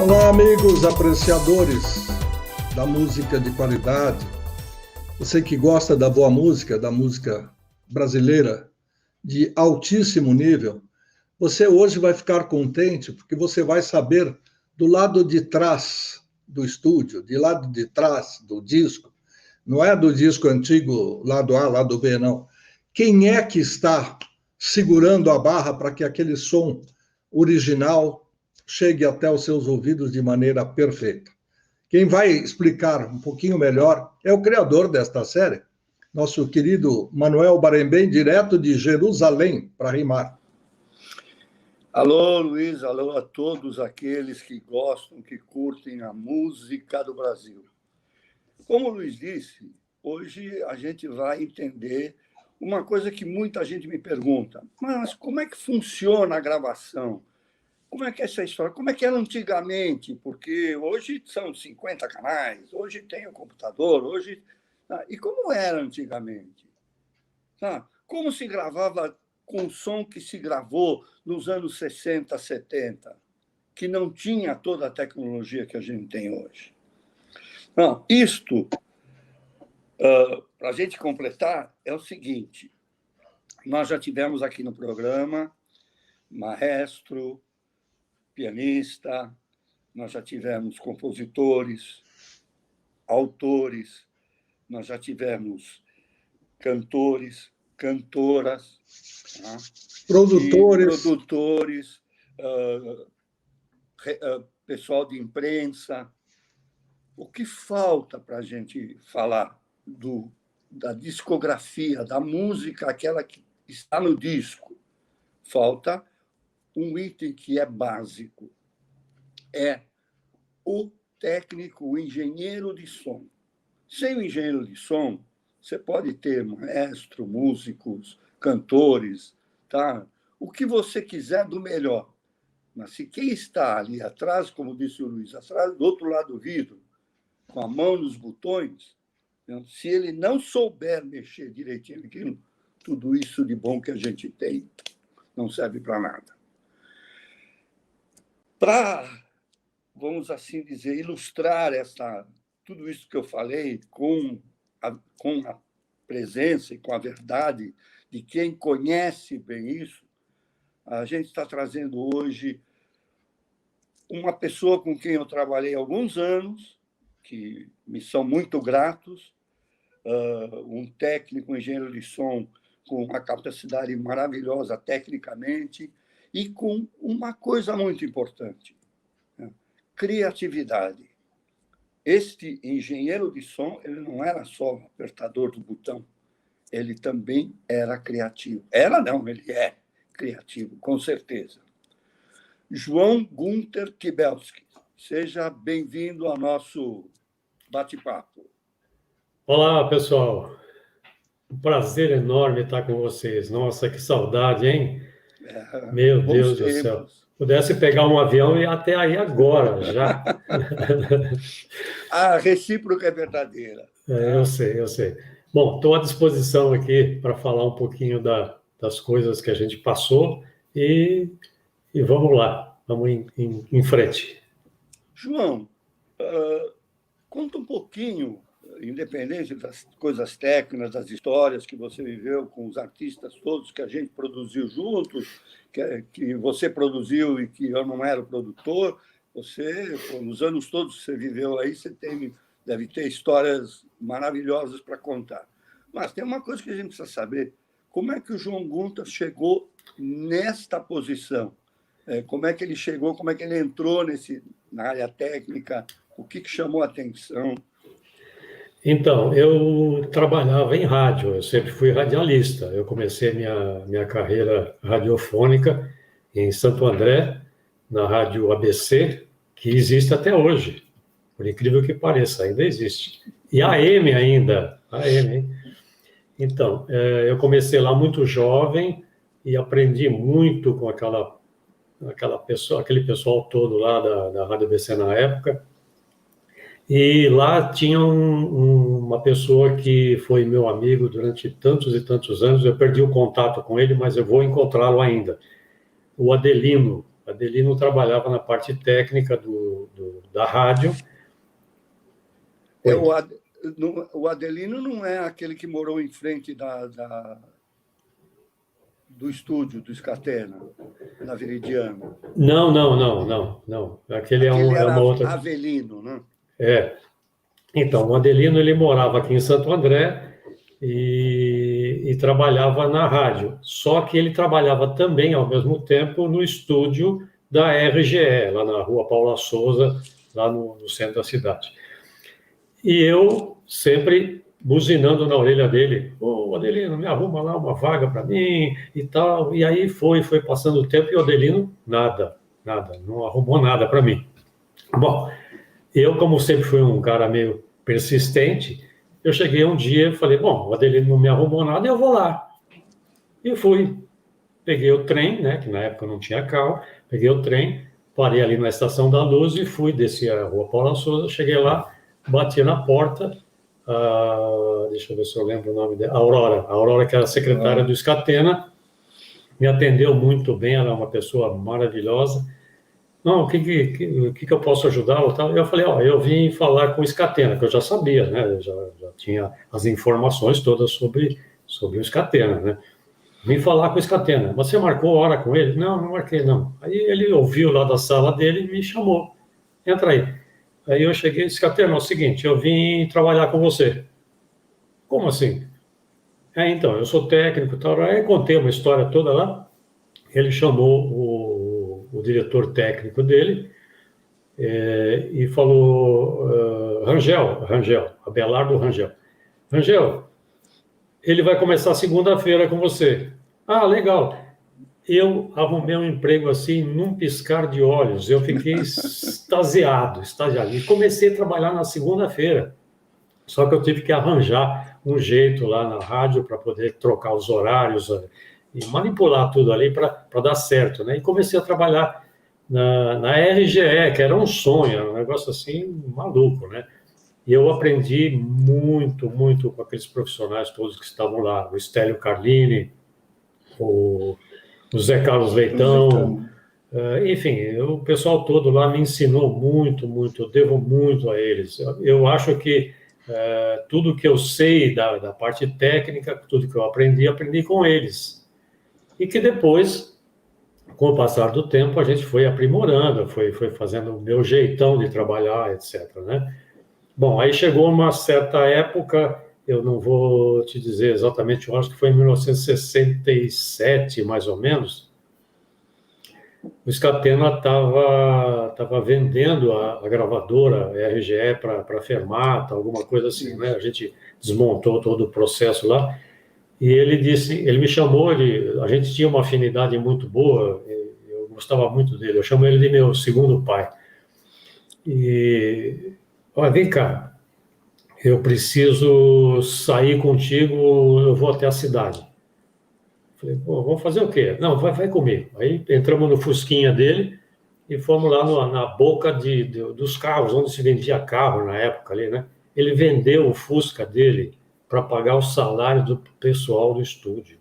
Olá, amigos apreciadores da música de qualidade. Você que gosta da boa música, da música brasileira de altíssimo nível, você hoje vai ficar contente porque você vai saber do lado de trás do estúdio, de lado de trás do disco, não é do disco antigo, lado A, lado B, não. Quem é que está segurando a barra para que aquele som original chegue até os seus ouvidos de maneira perfeita? Quem vai explicar um pouquinho melhor é o criador desta série, nosso querido Manuel Barembem, direto de Jerusalém, para rimar. Alô, Luiz, alô a todos aqueles que gostam, que curtem a música do Brasil. Como o Luiz disse, hoje a gente vai entender uma coisa que muita gente me pergunta, mas como é que funciona a gravação? Como é que é essa história? Como é que era antigamente? Porque hoje são 50 canais, hoje tem o computador, hoje... E como era antigamente? Como se gravava com o som que se gravou nos anos 60, 70, que não tinha toda a tecnologia que a gente tem hoje? Não, isto, para a gente completar, é o seguinte: nós já tivemos aqui no programa maestro, pianista, nós já tivemos compositores, autores, nós já tivemos cantores, cantoras, produtores, pessoal de imprensa. O que falta para a gente falar da discografia, da música, aquela que está no disco? Falta um item que é básico, é o técnico, o engenheiro de som. Sem o engenheiro de som, você pode ter maestro, músicos, cantores, tá? O que você quiser do melhor. Mas se quem está ali atrás, como disse o Luiz, atrás do outro lado do vidro, com a mão nos botões, se ele não souber mexer direitinho aquilo, tudo isso de bom que a gente tem não serve para nada. Para, vamos assim dizer, ilustrar tudo isso que eu falei com a presença e com a verdade de quem conhece bem isso, a gente está trazendo hoje uma pessoa com quem eu trabalhei há alguns anos, que me são muito gratos, um técnico, um engenheiro de som com uma capacidade maravilhosa tecnicamente e com uma coisa muito importante, criatividade. Este engenheiro de som, ele não era só o apertador do botão, ele também era criativo. Ele é criativo, com certeza. João Gunter Kibelski, seja bem-vindo ao nosso bate-papo. Olá, pessoal. Um prazer enorme estar com vocês. Nossa, que saudade, hein? Meu Deus do céu. Pudesse pegar um avião e ir até aí agora, já. A recíproca é verdadeira. Eu sei. Bom, estou à disposição aqui para falar um pouquinho das coisas que a gente passou e vamos lá, vamos em frente. João, conta um pouquinho, independente das coisas técnicas, das histórias que você viveu com os artistas todos que a gente produziu juntos, que você produziu e que eu não era o produtor. Você, nos anos todos que você viveu aí, você deve ter histórias maravilhosas para contar. Mas tem uma coisa que a gente precisa saber: como é que o João Gunter chegou nesta posição? Como é que ele chegou, como é que ele entrou na área técnica, o que chamou a atenção? Então, eu trabalhava em rádio, eu sempre fui radialista. Eu comecei minha carreira radiofônica em Santo André, na rádio ABC, que existe até hoje, por incrível que pareça, ainda existe. E a AM ainda, hein? Então, eu comecei lá muito jovem e aprendi muito com aquele pessoal todo lá da Rádio ABC na época. E lá tinha uma pessoa que foi meu amigo durante tantos e tantos anos. Eu perdi o contato com ele, mas eu vou encontrá-lo ainda. O Adelino, Adelino trabalhava na parte técnica da rádio. O Adelino não é aquele que morou em frente do estúdio do Scatena, na Veridiana. Não. Aquele é uma outra... Avelino, né? Então, o Adelino, ele morava aqui em Santo André e trabalhava na rádio. Só que ele trabalhava também, ao mesmo tempo, no estúdio da RGE, lá na Rua Paula Souza, lá no centro da cidade. E eu sempre buzinando na orelha dele: ô, Adelino, me arruma lá uma vaga para mim e tal. E aí foi passando o tempo e o Adelino, nada, não arrumou nada para mim. Bom, eu, como sempre fui um cara meio persistente, eu cheguei um dia e falei: bom, o Adelino não me arrumou nada, eu vou lá. E fui. Peguei o trem, né, que na época não tinha carro, peguei o trem, parei ali na Estação da Luz e fui, desci a Rua Paula Souza, cheguei lá, bati na porta, deixa eu ver se eu lembro o nome dela, a Aurora, que era secretária do Scatena, me atendeu muito bem, ela é uma pessoa maravilhosa. Não, o que eu posso ajudar? Eu falei: eu vim falar com o Scatena, que eu já sabia, né, eu já tinha as informações todas sobre o Scatena, né. Vim falar com o Scatena. Você marcou hora com ele? Não marquei, não. Aí ele ouviu lá da sala dele e me chamou. Entra aí. Aí eu cheguei e disse: Scatena, é o seguinte, eu vim trabalhar com você. Como assim? Então, eu sou técnico e tal. Aí contei uma história toda lá. Ele chamou o diretor técnico dele e falou: Rangel, Abelardo Rangel. Rangel, ele vai começar segunda-feira com você. Ah, legal. Eu arrumei um emprego assim, num piscar de olhos. Eu fiquei extasiado. E comecei a trabalhar na segunda-feira. Só que eu tive que arranjar um jeito lá na rádio para poder trocar os horários e manipular tudo ali para dar certo, né? E comecei a trabalhar na RGE, que era um sonho, era um negócio assim maluco, né? E eu aprendi muito com aqueles profissionais todos que estavam lá, o Stélio Carlini, o Zé Carlos Leitão, enfim, o pessoal todo lá me ensinou muito, eu devo muito a eles. Eu acho que tudo que eu sei da parte técnica, tudo que eu aprendi com eles. E que depois, com o passar do tempo, a gente foi aprimorando, foi fazendo o meu jeitão de trabalhar, etc., né? Bom, aí chegou uma certa época, eu não vou te dizer exatamente, eu acho que foi em 1967, mais ou menos, o Scatena estava vendendo a gravadora RGE para a Fermata, alguma coisa assim, né? A gente desmontou todo o processo lá, e ele me chamou, a gente tinha uma afinidade muito boa, eu gostava muito dele, eu chamo ele de meu segundo pai. E... olha, vem cá, eu preciso sair contigo, eu vou até a cidade. Falei: pô, vamos fazer o quê? Não, vai comigo. Aí entramos no fusquinha dele e fomos lá na boca dos carros, onde se vendia carro na época ali, né? Ele vendeu o Fusca dele para pagar o salário do pessoal do estúdio.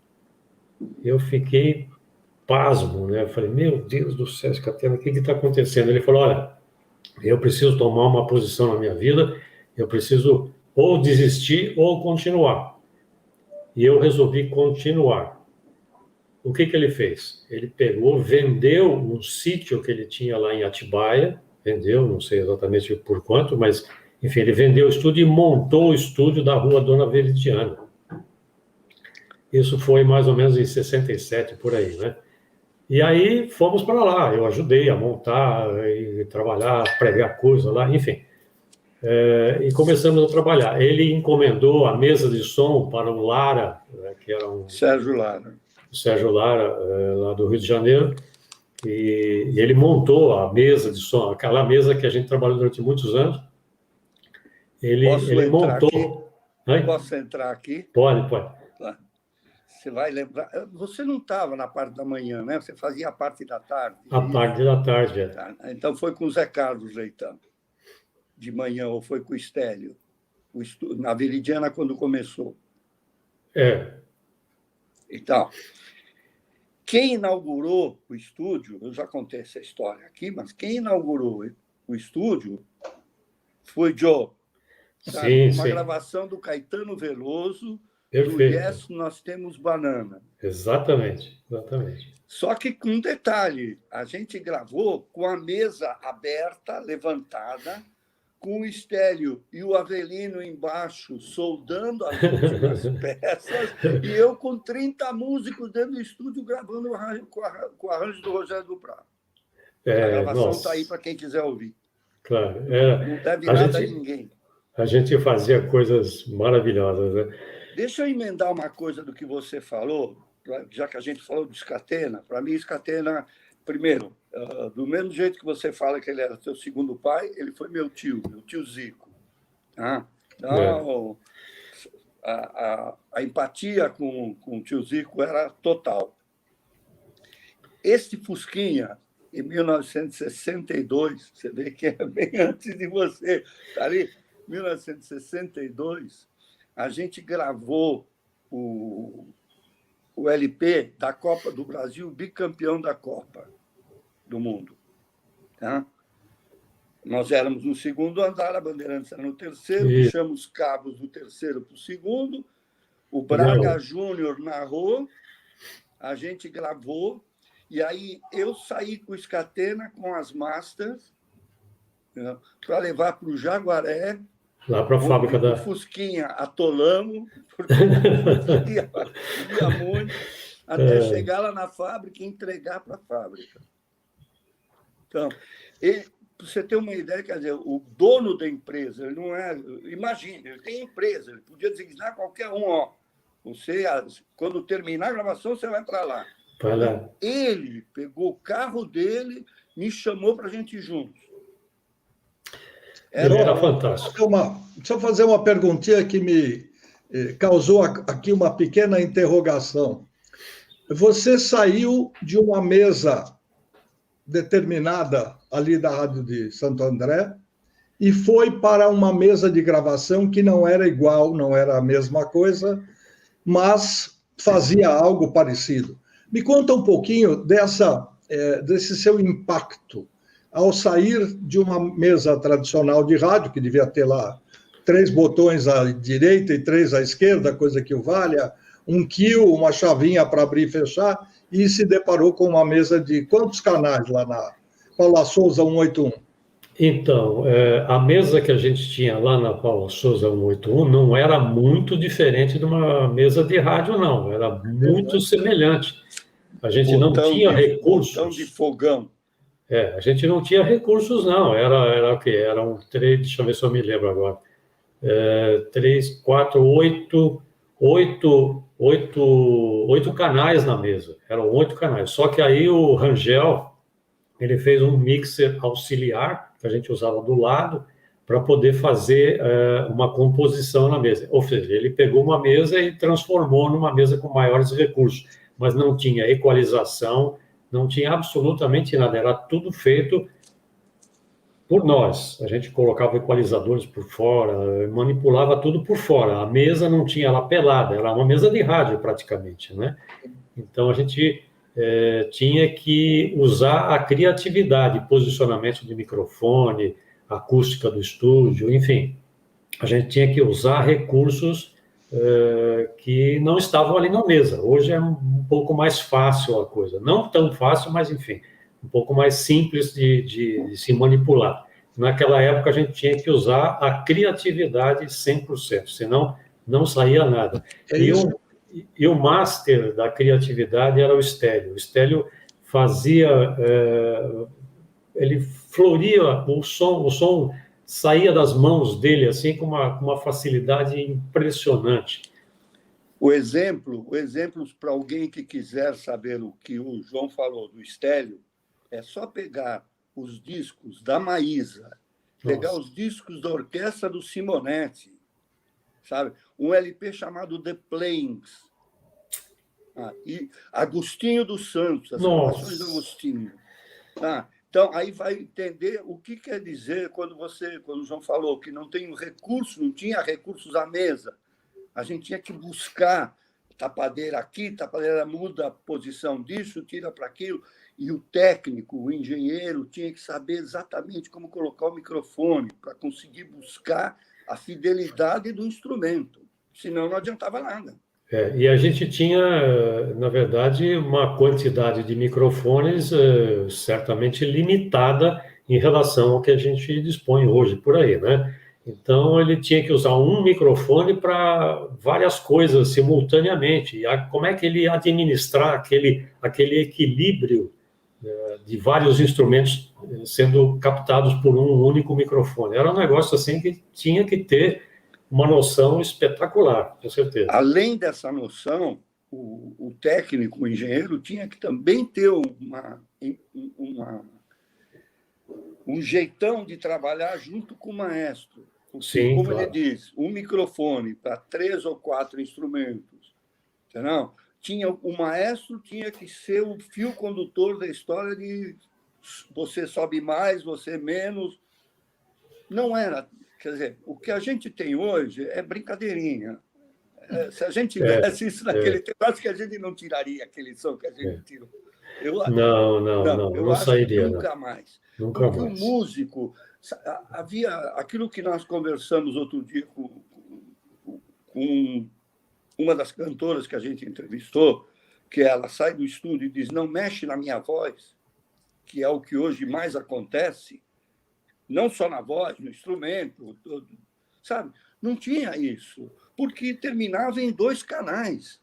Eu fiquei pasmo, né? Eu falei: meu Deus do céu, Scatena, o que está acontecendo? Ele falou: olha, eu preciso tomar uma posição na minha vida, eu preciso ou desistir ou continuar. E eu resolvi continuar. O que ele fez? Ele pegou, vendeu um sítio que ele tinha lá em Atibaia, vendeu, não sei exatamente por quanto, mas, enfim, ele vendeu o estúdio e montou o estúdio da Rua Dona Veridiana. Isso foi mais ou menos em 67, por aí, né? E aí fomos para lá, eu ajudei a montar e trabalhar, pregar coisa lá, enfim. E começamos a trabalhar. Ele encomendou a mesa de som para o Lara, que era Sérgio Lara. Sérgio Lara, lá do Rio de Janeiro, e ele montou a mesa de som, aquela mesa que a gente trabalhou durante muitos anos. Ele montou... Posso entrar aqui? Pode. Você vai lembrar. Você não estava na parte da manhã, né? Você fazia a parte da tarde. A parte da tarde, Então foi com o Zé Carlos Leitão, de manhã, ou foi com o Stélio, na Veridiana, quando começou. É. Então, quem inaugurou o estúdio, eu já contei essa história aqui, mas quem inaugurou o estúdio foi Joe. Sabe? Sim, Uma sim. gravação do Caetano Veloso, do Perfeito. Yes, Nós Temos Banana. Exatamente, exatamente. Só que com um detalhe, a gente gravou com a mesa aberta, levantada, com o Estélio e o Avelino embaixo soldando as últimas peças, e eu com 30 músicos dentro do estúdio gravando com o arranjo do Rogério Duprat. A gravação está aí para quem quiser ouvir. Claro. Não deve nada a ninguém. A gente fazia coisas maravilhosas, né? Deixa eu emendar uma coisa do que você falou, já que a gente falou do Scatena. Para mim, Scatena, primeiro, do mesmo jeito que você fala que ele era seu segundo pai, ele foi meu tio Zico. Então, a empatia com o tio Zico era total. Este Fusquinha, em 1962, você vê que é bem antes de você, tá ali, 1962, a gente gravou o LP da Copa do Brasil, bicampeão da Copa do Mundo. Tá? Nós éramos no segundo andar, a Bandeirantes era no terceiro, puxamos cabos do terceiro para o segundo, o Braga Júnior narrou, a gente gravou, e aí eu saí com o Scatena, com as masters, para levar para o Jaguaré, lá para a fábrica da Fusquinha atolamos, porque ia muito, até chegar lá na fábrica e entregar para a fábrica. Então, para você ter uma ideia, quer dizer, o dono da empresa, ele não é. Imagine, ele tem empresa, ele podia designar qualquer um, ó. Você, quando terminar a gravação, você vai para lá. Ele pegou o carro dele, me chamou para a gente ir juntos. Era fantástico. Deixa eu fazer uma perguntinha que me causou aqui uma pequena interrogação. Você saiu de uma mesa determinada ali da Rádio de Santo André e foi para uma mesa de gravação que não era igual, não era a mesma coisa, mas fazia algo parecido. Me conta um pouquinho desse seu impacto ao sair de uma mesa tradicional de rádio, que devia ter lá 3 botões à direita e 3 à esquerda, coisa que o valha, um kill, uma chavinha para abrir e fechar, e se deparou com uma mesa de quantos canais lá na Paula Souza 181? Então, a mesa que a gente tinha lá na Paula Souza 181 não era muito diferente de uma mesa de rádio, não. Era muito semelhante. A gente não tinha recursos. Botão de fogão. A gente não tinha recursos, não. Era o quê? Eram 3, deixa eu ver se eu me lembro agora. 3, 4, 8 canais na mesa. Eram 8 canais. Só que aí o Rangel, ele fez um mixer auxiliar, que a gente usava do lado, para poder fazer uma composição na mesa. Ou seja, ele pegou uma mesa e transformou numa mesa com maiores recursos, mas não tinha equalização, não tinha absolutamente nada, era tudo feito por nós. A gente colocava equalizadores por fora, manipulava tudo por fora. A mesa não tinha ela pelada, era uma mesa de rádio praticamente, né? Então a gente tinha que usar a criatividade, posicionamento de microfone, acústica do estúdio, enfim. A gente tinha que usar recursos que não estavam ali na mesa. Hoje é um pouco mais fácil a coisa. Não tão fácil, mas, enfim, um pouco mais simples de se manipular. Naquela época, a gente tinha que usar a criatividade 100%, senão não saía nada. E o master da criatividade era o Estélio. O Estélio fazia... ele floria o som saía das mãos dele assim com uma facilidade impressionante. O exemplo para alguém que quiser saber o que o João falou do Estélio, é só pegar os discos da Maísa, pegar os discos da orquestra do Simonetti, sabe? Um LP chamado The Plains, e Agostinho dos Santos, as gravações do Agostinho. Então, aí vai entender o que quer dizer quando o João falou que não tinha recursos à mesa. A gente tinha que buscar tapadeira aqui, tapadeira muda a posição disso, tira para aquilo. E o técnico, o engenheiro, tinha que saber exatamente como colocar o microfone para conseguir buscar a fidelidade do instrumento. Senão não adiantava nada. E a gente tinha, na verdade, uma quantidade de microfones certamente limitada em relação ao que a gente dispõe hoje por aí, né? Então, ele tinha que usar um microfone para várias coisas simultaneamente. E como é que ele ia administrar aquele equilíbrio de vários instrumentos sendo captados por um único microfone? Era um negócio assim que tinha que ter uma noção espetacular, com certeza. Além dessa noção, o técnico, o engenheiro, tinha que também ter um jeitão de trabalhar junto com o maestro. Sim, como claro. ele diz, um microfone para 3 ou 4 instrumentos. Entendeu? O maestro tinha que ser o fio condutor da história de você sobe mais, você menos. Não era. Quer dizer, o que a gente tem hoje é brincadeirinha. Se a gente tivesse isso naquele tempo, acho que a gente não tiraria aquele som que a gente tirou. Não acho sairia. Que nunca mais. Nunca Porque mais. o músico... Havia aquilo que nós conversamos outro dia com uma das cantoras que a gente entrevistou, que ela sai do estúdio e diz, não mexe na minha voz, que é o que hoje mais acontece, não só na voz, no instrumento, sabe? Não tinha isso, porque terminava em 2 canais.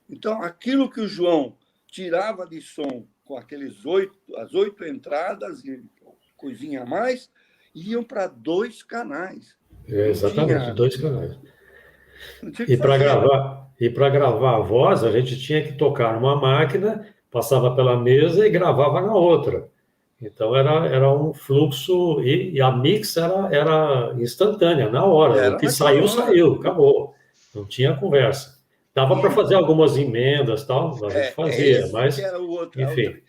Então, aquilo que o João tirava de som com as 8 entradas e coisinha a mais, iam para 2 canais. Exatamente, 2 canais. E para gravar a voz, a gente tinha que tocar numa máquina, passava pela mesa e gravava na outra. Então, era um fluxo, e a mix era instantânea, na hora. O que saiu, acabou. Não tinha conversa. Dava para fazer algumas emendas, tal, a gente fazia, mas, era o outro, enfim.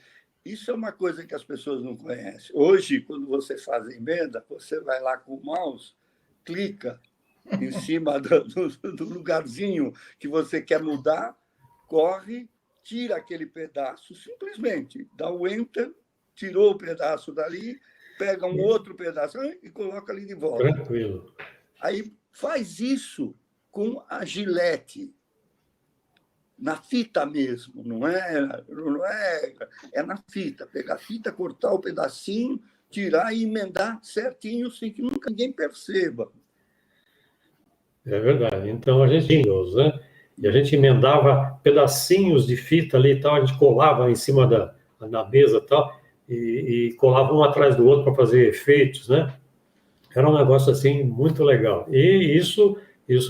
Isso é uma coisa que as pessoas não conhecem. Hoje, quando você faz emenda, você vai lá com o mouse, clica em cima do lugarzinho que você quer mudar, corre, tira aquele pedaço, simplesmente dá o enter, tirou o pedaço dali, pega um outro pedaço e coloca ali de volta. Tranquilo. Aí faz isso com a gilete, na fita mesmo, não é na fita. Pegar a fita, cortar o pedacinho, tirar e emendar certinho, sem que nunca ninguém perceba. É verdade. Então, a gente tinha Windows, né? E a gente emendava pedacinhos de fita ali e tal, a gente colava em cima da mesa e tal, e colava um atrás do outro para fazer efeitos, né? Era um negócio, assim, muito legal. E isso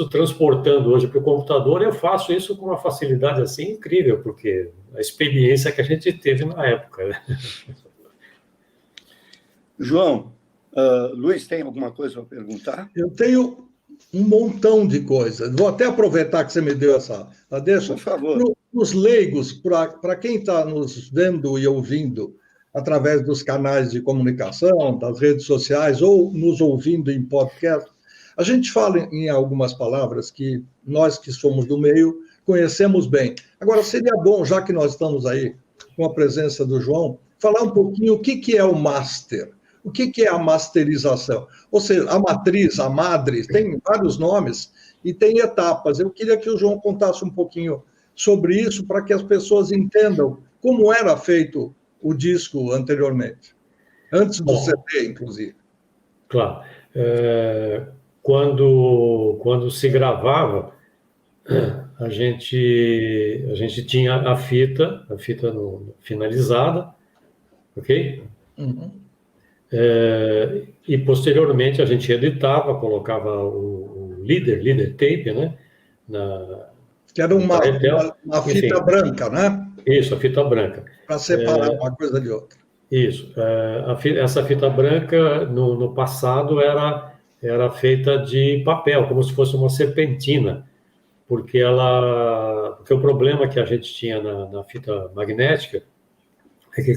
transportando hoje para o computador, eu faço isso com uma facilidade, assim, incrível, porque a experiência que a gente teve na época, né? João, Luiz, tem alguma coisa para perguntar? Eu tenho um montão de coisas. Vou até aproveitar que você me deu essa deixa. Por favor. Para os leigos, para quem está nos vendo e ouvindo através dos canais de comunicação, das redes sociais, ou nos ouvindo em podcast, a gente fala em algumas palavras que nós que somos do meio conhecemos bem. Agora, seria bom, já que nós estamos aí com a presença do João, falar um pouquinho o que é o master. O que é a masterização? Ou seja, a matriz, a madre, tem vários nomes e tem etapas. Eu queria que o João contasse um pouquinho sobre isso para que as pessoas entendam como era feito o disco anteriormente, antes do CD, inclusive. Claro. Quando se gravava, a gente tinha a fita finalizada, ok? Uhum. E posteriormente a gente editava, colocava o leader tape, né? Que era uma fita branca, né? Isso, a fita branca. Para separar uma coisa de outra. Isso. Essa fita branca, no passado, era feita de papel, como se fosse uma serpentina, porque o problema que a gente tinha na fita magnética é que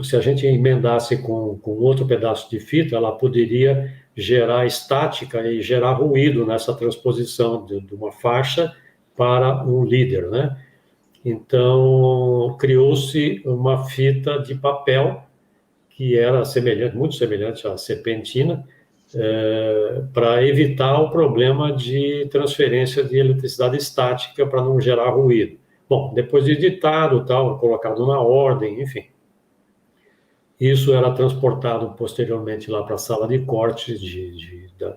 se a gente emendasse com outro pedaço de fita, ela poderia gerar estática e gerar ruído nessa transposição de uma faixa para um líder, né? Então, criou-se uma fita de papel que era semelhante, muito semelhante à serpentina, para evitar o problema de transferência de eletricidade estática para não gerar ruído. Bom, depois de editado, tal, colocado na ordem, enfim. Isso era transportado posteriormente lá para a sala de corte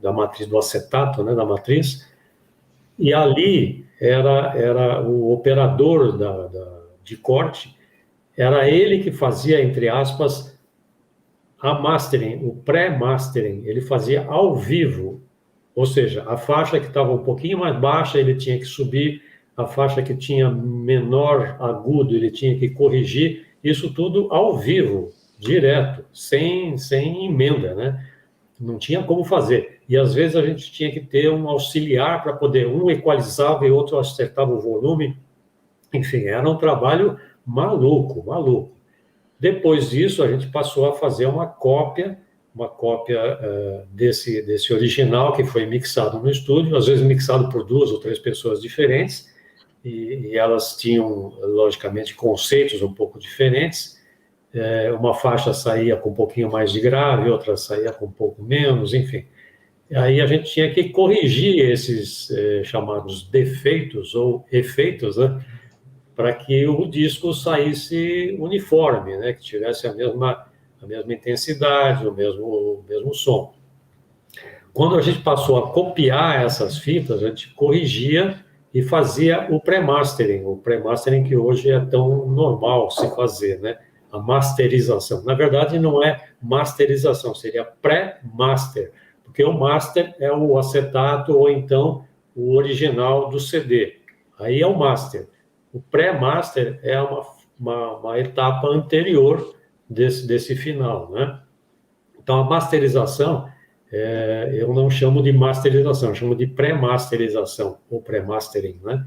da matriz do acetato, né, da matriz, e ali era o operador de corte, era ele que fazia, entre aspas, a mastering, o pré-mastering, ele fazia ao vivo, ou seja, a faixa que estava um pouquinho mais baixa, ele tinha que subir, a faixa que tinha menor agudo, ele tinha que corrigir, isso tudo ao vivo, direto, sem emenda, né? Não tinha como fazer. E às vezes a gente tinha que ter um auxiliar para poder, um equalizava e outro acertava o volume. Enfim, era um trabalho maluco, maluco. Depois disso, a gente passou a fazer uma cópia desse original que foi mixado no estúdio, às vezes mixado por 2 ou 3 pessoas diferentes, e elas tinham, logicamente, conceitos um pouco diferentes. Uma faixa saía com um pouquinho mais de grave, outra saía com um pouco menos, enfim. Aí a gente tinha que corrigir esses chamados defeitos ou efeitos, né, para que o disco saísse uniforme, né, que tivesse a mesma intensidade, o mesmo som. Quando a gente passou a copiar essas fitas, a gente corrigia e fazia o pré-mastering que hoje é tão normal se fazer, né? A masterização. Na verdade, não é masterização, seria pré-master, porque o master é o acetato ou então o original do CD. Aí é o master. O pré-master é uma etapa anterior desse final, né? Então, a masterização, eu não chamo de masterização, eu chamo de pré-masterização, ou pré-mastering, né?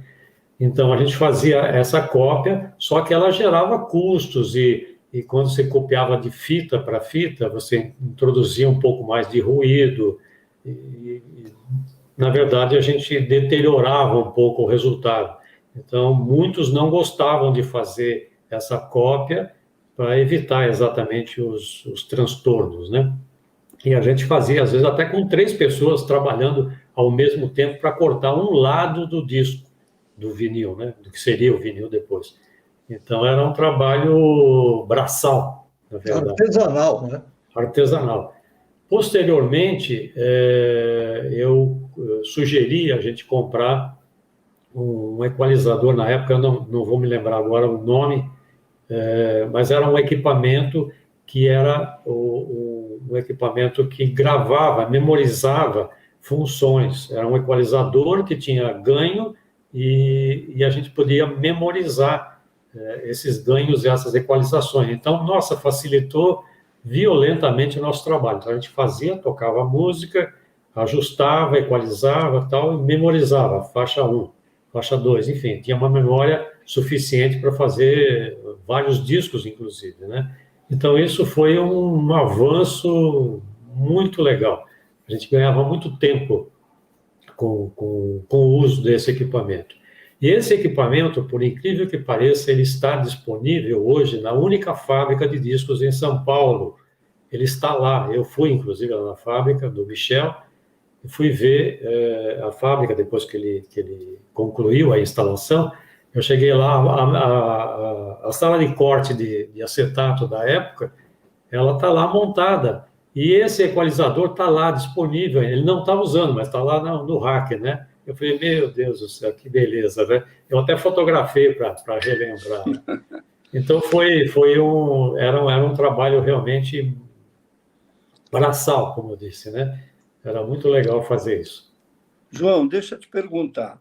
Então, a gente fazia essa cópia, só que ela gerava custos, e quando você copiava de fita para fita, você introduzia um pouco mais de ruído, na verdade, a gente deteriorava um pouco o resultado. Então, muitos não gostavam de fazer essa cópia para evitar exatamente os transtornos, né? E a gente fazia, às vezes, até com 3 pessoas trabalhando ao mesmo tempo para cortar um lado do disco, do vinil, né? Do que seria o vinil depois. Então, era um trabalho braçal, na verdade. Artesanal, né? Artesanal. Posteriormente, eu sugeri a gente comprar um equalizador, na época, eu não vou me lembrar agora o nome, mas era um equipamento que era um equipamento que gravava, memorizava funções. Era um equalizador que tinha ganho e a gente podia memorizar esses ganhos e essas equalizações. Então, nossa, facilitou violentamente o nosso trabalho. Então, a gente fazia, tocava a música, ajustava, equalizava tal, e memorizava, faixa 1, faixa 2, enfim, tinha uma memória suficiente para fazer vários discos, inclusive, né? Então, isso foi um avanço muito legal. A gente ganhava muito tempo com o uso desse equipamento. E esse equipamento, por incrível que pareça, ele está disponível hoje na única fábrica de discos em São Paulo. Ele está lá. Eu fui, inclusive, lá na fábrica do Michel, e fui ver a fábrica depois que ele concluiu a instalação. Eu cheguei lá, a sala de corte de acetato da época, ela está lá montada. E esse equalizador está lá disponível. Ele não está usando, mas está lá no rack, né? Eu falei, meu Deus do céu, que beleza, né? Eu até fotografei para relembrar. Então, era um trabalho realmente braçal, como eu disse, né? Era muito legal fazer isso. João, deixa eu te perguntar.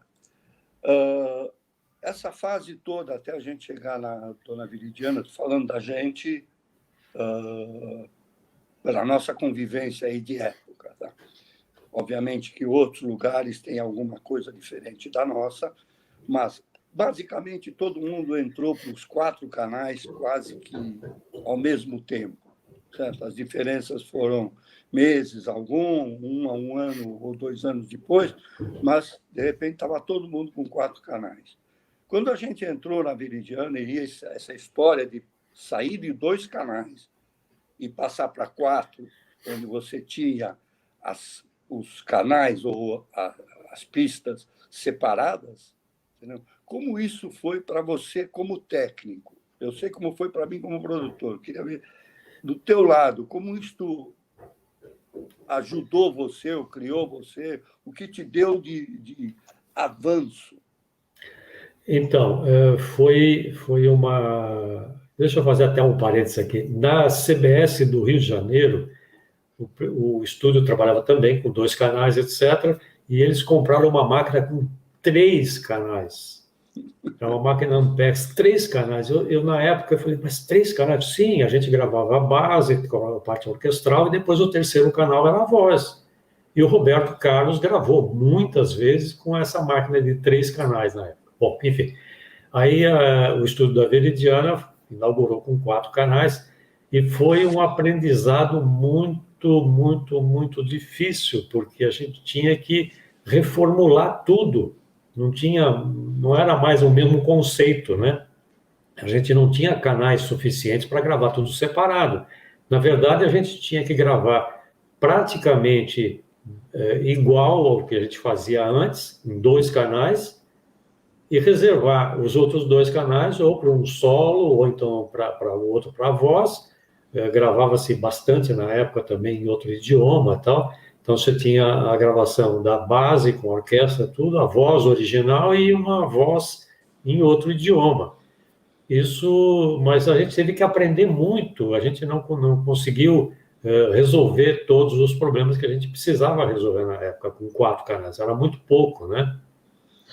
Essa fase toda, até a gente chegar na Dona Viridiana, falando da gente, pela nossa convivência aí de época, tá? Obviamente que outros lugares têm alguma coisa diferente da nossa, mas, basicamente, todo mundo entrou para os 4 canais quase que ao mesmo tempo. certo? As diferenças foram meses, um ano ou 2 anos depois, mas, de repente, estava todo mundo com 4 canais. Quando a gente entrou na Veridiana, e essa história de sair de 2 canais e passar para 4, onde você tinha os canais ou as pistas separadas, entendeu? Como isso foi para você como técnico? Eu sei como foi para mim como produtor. Eu queria ver do teu lado, como isto ajudou você, ou criou você, o que te deu de avanço? Então, foi uma. Deixa eu fazer até um parênteses aqui. Na CBS do Rio de Janeiro, o estúdio trabalhava também com 2 canais, etc. E eles compraram uma máquina com 3 canais. É uma máquina Ampex, 3 canais. Na época, eu falei, mas 3 canais? Sim, a gente gravava a base, com a parte orquestral, e depois o terceiro canal era a voz. E o Roberto Carlos gravou muitas vezes com essa máquina de 3 canais na época. Bom, enfim. Aí o estúdio da Veridiana inaugurou com 4 canais e foi um aprendizado muito, muito, muito difícil, porque a gente tinha que reformular tudo. Não era mais o mesmo conceito, né? A gente não tinha canais suficientes para gravar tudo separado. Na verdade, a gente tinha que gravar praticamente igual ao que a gente fazia antes, em 2 canais, e reservar os outros 2 canais ou para um solo, ou então para o outro para a voz. Gravava-se bastante na época também em outro idioma e tal. Então você tinha a gravação da base com a orquestra, tudo, a voz original e uma voz em outro idioma. Isso, mas a gente teve que aprender muito, a gente não conseguiu resolver todos os problemas que a gente precisava resolver na época, com 4 canais, era muito pouco, né?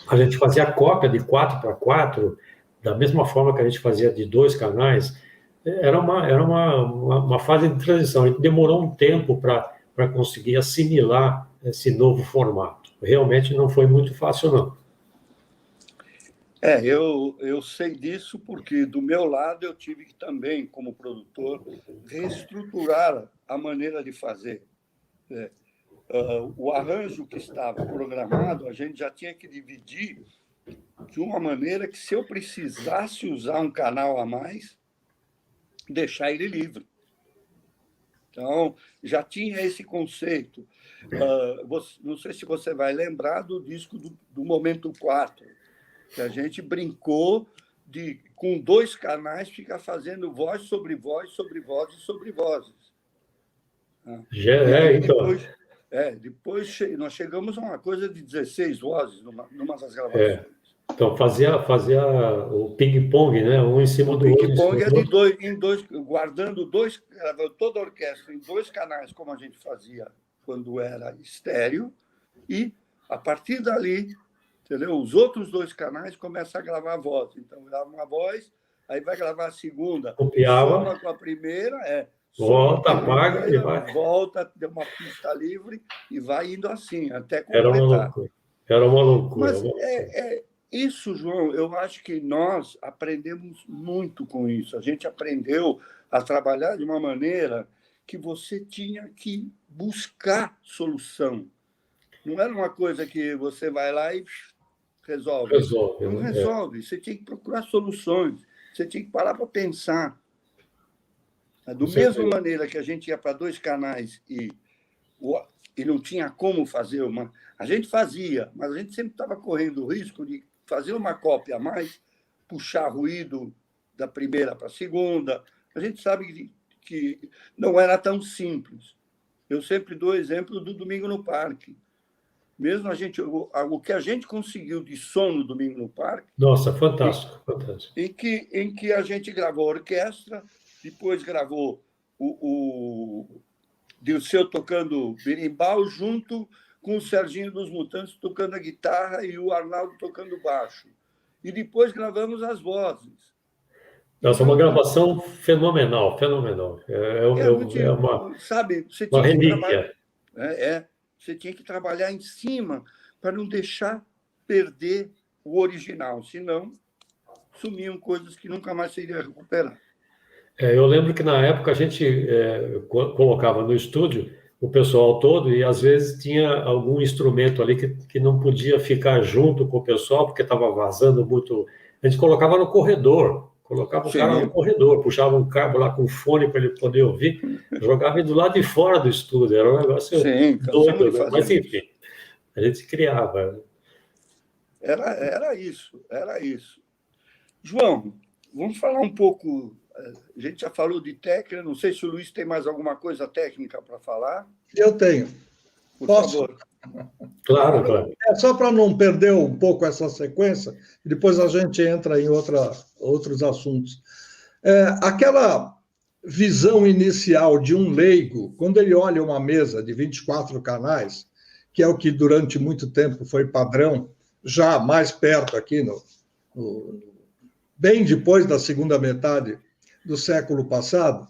A gente fazia cópia de 4x4, da mesma forma que a gente fazia de 2 canais. Era uma fase de transição, a gente demorou um tempo para conseguir assimilar esse novo formato. Realmente não foi muito fácil, não. Eu sei disso porque, do meu lado, eu tive que também, como produtor, reestruturar a maneira de fazer. O arranjo que estava programado, a gente já tinha que dividir de uma maneira que, se eu precisasse usar um canal a mais, deixar ele livre. Então, já tinha esse conceito. Não sei se você vai lembrar do disco do Momento 4, que a gente brincou de, com 2 canais, ficar fazendo voz sobre voz, sobre vozes, sobre vozes. Então. Depois nós chegamos a uma coisa de 16 vozes numa das gravações. Então, fazia o ping-pong, né? Um em cima do outro. O ping-pong é de 2, guardando 2, toda a orquestra em 2 canais, como a gente fazia quando era estéreo, e, a partir dali, entendeu? Os outros 2 canais começam a gravar a voz. Então, grava uma voz, aí vai gravar a segunda, copiava, soma com a primeira, volta, apaga e vai. Volta, deu uma pista livre e vai indo assim, até completar. Era uma loucura. Mas isso, João, eu acho que nós aprendemos muito com isso. A gente aprendeu a trabalhar de uma maneira que você tinha que buscar solução. Não era uma coisa que você vai lá e resolve. Não resolve. Você tinha que procurar soluções. Você tinha que parar para pensar. Da mesma maneira que a gente ia para 2 canais e não tinha como fazer uma... A gente fazia, mas a gente sempre estava correndo o risco de fazer uma cópia a mais, puxar ruído da primeira para a segunda. A gente sabe que não era tão simples. Eu sempre dou exemplo do Domingo no Parque. Mesmo o que a gente conseguiu de som no Domingo no Parque... Nossa, fantástico, fantástico. Em que a gente gravou a orquestra, depois gravou o Dirceu tocando berimbau junto com o Serginho dos Mutantes tocando a guitarra e o Arnaldo tocando baixo. E depois gravamos as vozes. Nossa, uma gravação fenomenal, fenomenal. Sabe, você uma tinha relíquia. Você tinha que trabalhar em cima para não deixar perder o original, senão sumiam coisas que nunca mais se iria recuperar. Eu lembro que na época a gente colocava no estúdio o pessoal todo e às vezes tinha algum instrumento ali que não podia ficar junto com o pessoal porque estava vazando muito. A gente colocava no corredor, colocava o cara no corredor, puxava um cabo lá com fone para ele poder ouvir, jogava ele do lado de fora do estúdio. Era um negócio doido, né? Mas enfim, a gente criava. Era isso. João, vamos falar um pouco. A gente já falou de técnica, não sei se o Luiz tem mais alguma coisa técnica para falar. Eu tenho. Posso? Favor. Claro. Só para não perder um pouco essa sequência, depois a gente entra em outros assuntos. Aquela visão inicial de um leigo, quando ele olha uma mesa de 24 canais, que é o que durante muito tempo foi padrão, já mais perto aqui, bem depois da segunda metade do século passado,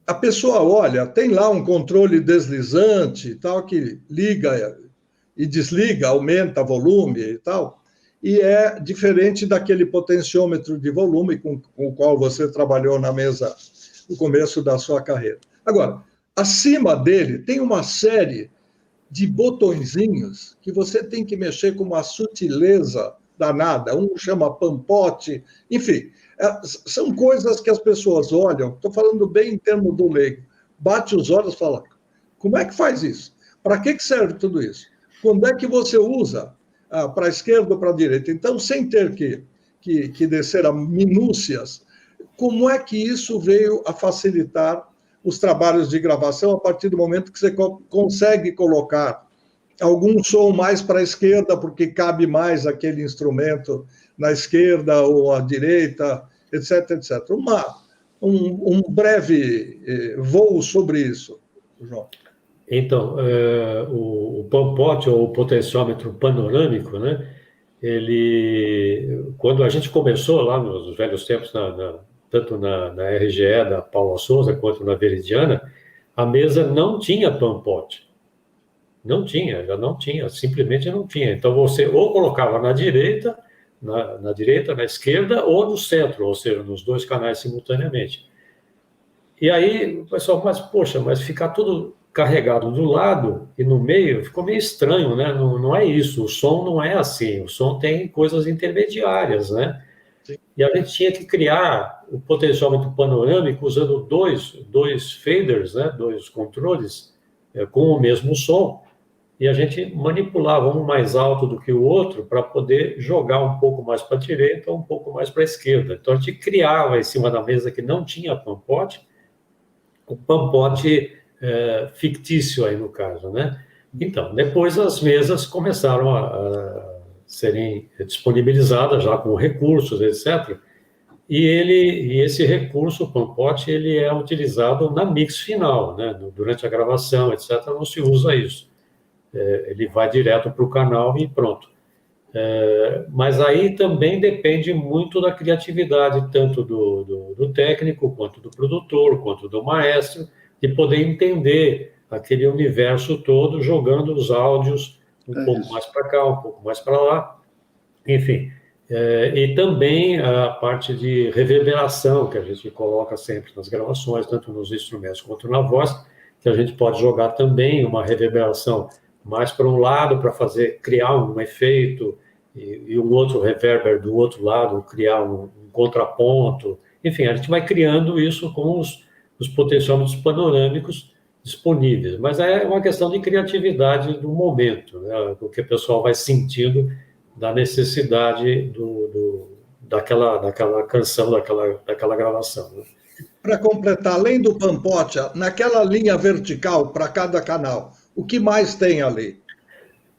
a pessoa olha, tem lá um controle deslizante, tal, que liga e desliga, aumenta volume e tal, e é diferente daquele potenciômetro de volume com o qual você trabalhou na mesa no começo da sua carreira. Agora, acima dele tem uma série de botõezinhos que você tem que mexer com uma sutileza danada. Um chama pampote, enfim, são coisas que as pessoas olham, estou falando bem em termos do leigo, bate os olhos e fala, como é que faz isso? Para que serve tudo isso? Quando é que você usa para a esquerda ou para a direita? Então, sem ter que descer a minúcias, como é que isso veio a facilitar os trabalhos de gravação a partir do momento que você consegue colocar algum som mais para a esquerda, porque cabe mais aquele instrumento na esquerda ou à direita, etc, etc. Um breve voo sobre isso, João. Então, o pampote, ou o potenciômetro panorâmico, né? Quando a gente começou lá nos velhos tempos, tanto na RGE da Paula Souza quanto na Veridiana, a mesa não tinha pampote. Não tinha, simplesmente não tinha. Então, você ou colocava na direita, na esquerda, ou no centro, ou seja, nos dois canais simultaneamente. E aí, o pessoal, mas ficar tudo carregado do lado e no meio ficou meio estranho, né? Não é isso, o som não é assim, o som tem coisas intermediárias, né? Sim. E a gente tinha que criar o potenciômetro panorâmico usando dois faders, né? Dois controles com o mesmo som, e a gente manipulava um mais alto do que o outro para poder jogar um pouco mais para a direita ou um pouco mais para a esquerda. Então, a gente criava em cima da mesa que não tinha pampote, o pampote fictício aí no caso, né? Então, depois as mesas começaram a serem disponibilizadas já com recursos, etc. E esse recurso, o pampote, ele é utilizado na mix final, né? Durante a gravação, etc. Não se usa isso. Ele vai direto para o canal e pronto. Mas aí também depende muito da criatividade, tanto do técnico, quanto do produtor, quanto do maestro, de poder entender aquele universo todo, jogando os áudios um pouco mais para cá, um pouco mais para lá, enfim. E também a parte de reverberação, que a gente coloca sempre nas gravações, tanto nos instrumentos quanto na voz, que a gente pode jogar também uma reverberação mais para um lado, para criar um efeito, e um outro reverber do outro lado, criar um contraponto. Enfim, a gente vai criando isso com os potenciômetros panorâmicos disponíveis. Mas é uma questão de criatividade do momento, né? O que o pessoal vai sentindo da necessidade daquela canção, daquela gravação, né? Para completar, além do pampote, naquela linha vertical para cada canal, o que mais tem ali?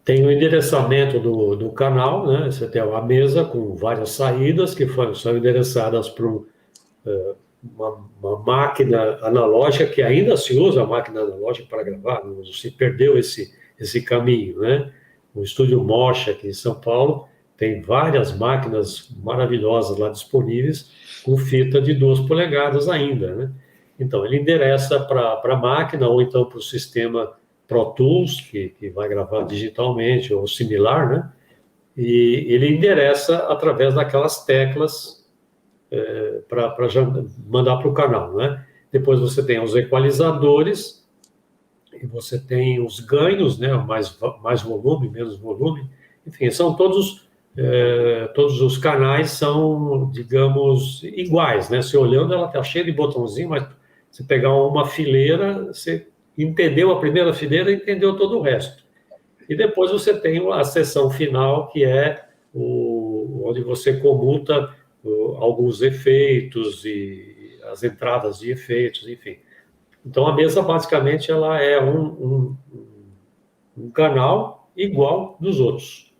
Tem o endereçamento do canal, né? Você tem uma mesa com várias saídas que são endereçadas para uma máquina analógica, que ainda se usa a máquina analógica para gravar, não se perdeu esse caminho, né? O Estúdio Mocha, aqui em São Paulo, tem várias máquinas maravilhosas lá disponíveis, com fita de 2 polegadas ainda, né? Então, ele endereça para a máquina, ou então para o sistema Pro Tools, que vai gravar digitalmente, ou similar, né? E ele endereça através daquelas teclas para mandar para o canal, né? Depois você tem os equalizadores, e você tem os ganhos, né? Mais volume, menos volume. Enfim, são todos os canais são, digamos, iguais, né? Você olhando, ela está cheia de botãozinho, mas se pegar uma fileira, você entendeu a primeira fileira, entendeu todo o resto. E depois você tem a seção final, que é onde você comuta alguns efeitos e as entradas de efeitos, enfim. Então, a mesa, basicamente, ela é um canal igual dos outros.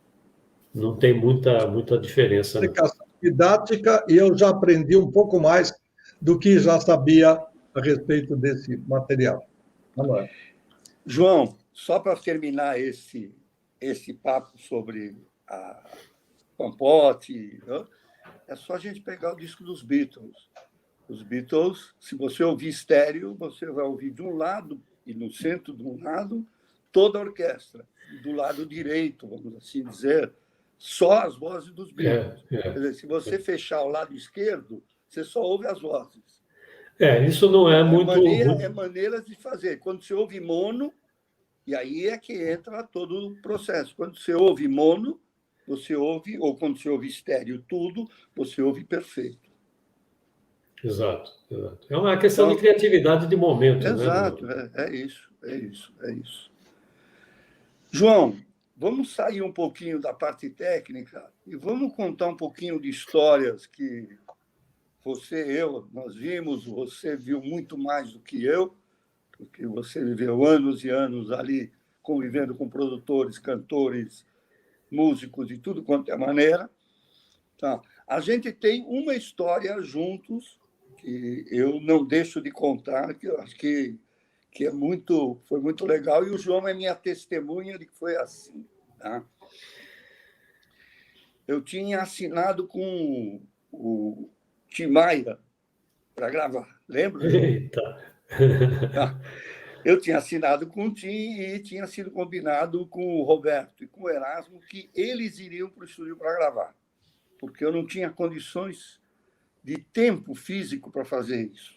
Não tem muita diferença. Explicação didática, e eu já aprendi um pouco mais do que já sabia a respeito desse material. Vamos lá. João, só para terminar esse papo sobre a Pampote, né? É só a gente pegar o disco dos Beatles. Os Beatles, se você ouvir estéreo, você vai ouvir de um lado, e no centro de um lado, toda a orquestra. Do lado direito, vamos assim dizer, só as vozes dos Beatles. Quer dizer, se você fechar o lado esquerdo, você só ouve as vozes. Isso não é muito... É maneiras de fazer. Quando você ouve mono, e aí é que entra todo o processo. Quando você ouve mono, você ouve, ou quando você ouve estéreo tudo, você ouve perfeito. Exato. É uma questão de criatividade de momento. Exato, né? É isso. João, vamos sair um pouquinho da parte técnica e vamos contar um pouquinho de histórias que nós vimos, você viu muito mais do que eu, porque você viveu anos e anos ali convivendo com produtores, cantores, músicos de tudo quanto é maneira. Tá. A gente tem uma história juntos que eu não deixo de contar, que eu acho que foi muito legal, e o João é minha testemunha de que foi assim. Tá? Eu tinha assinado com o Tim Maia para gravar, lembra? Eita! Eu tinha assinado com o Tim e tinha sido combinado com o Roberto e com o Erasmo que eles iriam para o estúdio para gravar, porque eu não tinha condições de tempo físico para fazer isso.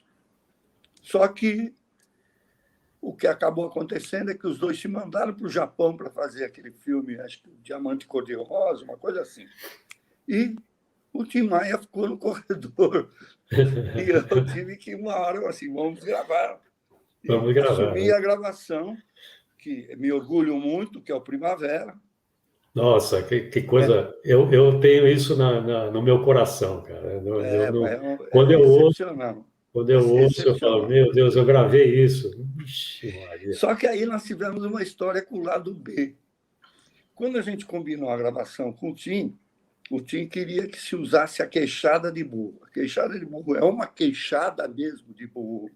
Só que o que acabou acontecendo é que os dois se mandaram para o Japão para fazer aquele filme, acho que Diamante Cor-de-Rosa, uma coisa assim. E o Tim Maia ficou no corredor. E eu tive que, uma hora, assim, vamos gravar. Vamos gravar. Assumi a gravação, que me orgulho muito, que é o Primavera. Nossa, que coisa... Eu tenho isso no meu coração, cara. Quando eu ouço, eu falo, meu Deus, eu gravei isso. Ixi, Maria. Só que aí nós tivemos uma história com o lado B. Quando a gente combinou a gravação com o Tim queria que se usasse a queixada de burro. A queixada de burro é uma queixada mesmo de burro,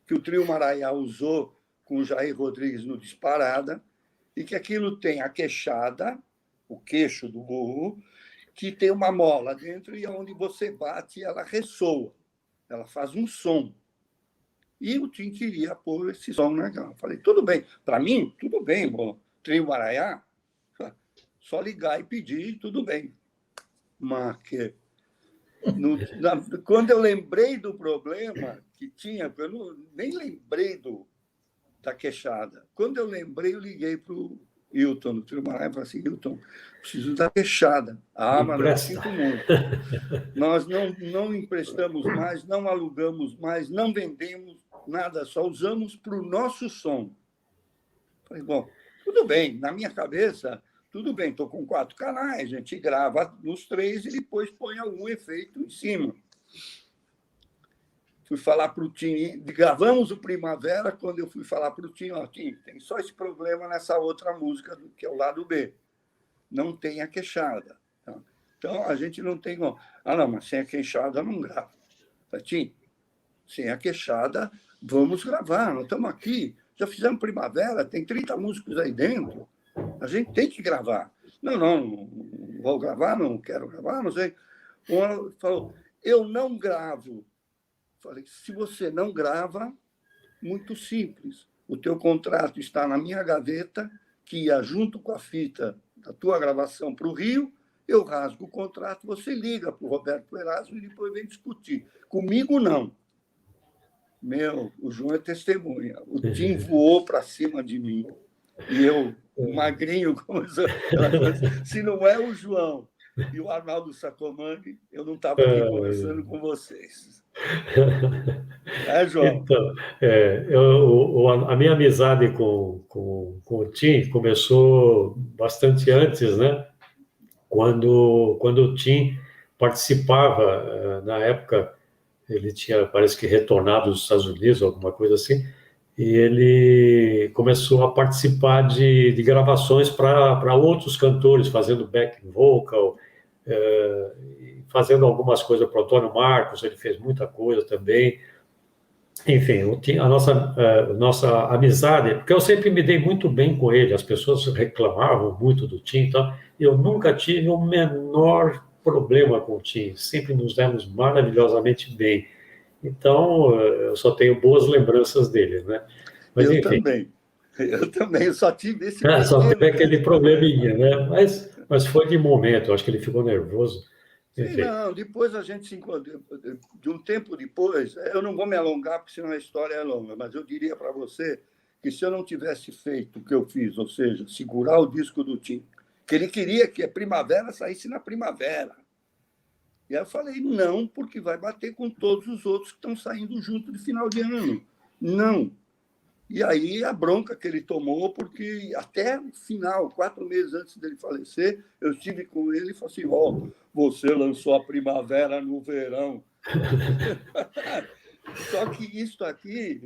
que o Trio Maraiá usou com o Jair Rodrigues no Disparada, e que aquilo tem a queixada, o queixo do burro, que tem uma mola dentro e onde você bate, ela ressoa, ela faz um som. E o Tim queria pôr esse som na grama. Falei, tudo bem. Para mim, tudo bem, bom. Trio Maraiá, só ligar e pedir, tudo bem. Mas quando eu lembrei do problema que tinha, eu nem lembrei da queixada. Quando eu lembrei, eu liguei para o Hilton, do Trio Maraiá, e falei assim, Hilton, preciso da queixada. Mas eu sinto muito. Nós não emprestamos mais, não alugamos mais, não vendemos nada, só usamos para o nosso som. Falei, bom, tudo bem, na minha cabeça, tudo bem, estou com 4 canais, a gente grava nos 3 e depois põe algum efeito em cima. Fui falar para o Tim, gravamos o Primavera, quando eu fui falar para o Tim, Tim, tem só esse problema nessa outra música, que é o lado B. Não tem a queixada. Então, a gente não tem... não, mas sem a queixada não grava. Tim, sem a queixada, vamos gravar, nós estamos aqui, já fizemos Primavera, tem 30 músicos aí dentro, a gente tem que gravar. Não vou gravar, não quero gravar, não sei. Um falou, eu não gravo. Falei, se você não grava, muito simples. O teu contrato está na minha gaveta, que ia junto com a fita da tua gravação para o Rio, eu rasgo o contrato, você liga para o Roberto Erasmo e depois vem discutir. Comigo, não. O João é testemunha. O Tim voou para cima de mim. E eu, magrinho, se não é o João e o Arnaldo Sacomani, eu não estava aqui conversando com vocês. João? Então, a minha amizade com o Tim começou bastante antes, né? Quando o Tim participava, na época, ele tinha, parece que, retornado dos Estados Unidos, alguma coisa assim, e ele começou a participar de gravações para outros cantores, fazendo back vocal, fazendo algumas coisas para o Antônio Marcos, ele fez muita coisa também. Enfim, a nossa amizade, porque eu sempre me dei muito bem com ele, as pessoas reclamavam muito do Tim, então eu nunca tive o menor problema com o Tim, sempre nos demos maravilhosamente bem. Então, eu só tenho boas lembranças dele, né? Mas, enfim. Eu também, eu só tive esse pequeno... Só teve aquele probleminha, né? Mas foi de momento, eu acho que ele ficou nervoso. Sim, não, depois a gente se encontrou, de um tempo depois, eu não vou me alongar, porque senão a história é longa, mas eu diria para você que se eu não tivesse feito o que eu fiz, ou seja, segurar o disco do Tim, que ele queria que a Primavera saísse na primavera. E aí eu falei, não, porque vai bater com todos os outros que estão saindo junto de final de ano. Não. E aí a bronca que ele tomou, porque até o final, 4 meses antes dele falecer, eu estive com ele e falei assim, você lançou a Primavera no verão. Só que isso aqui,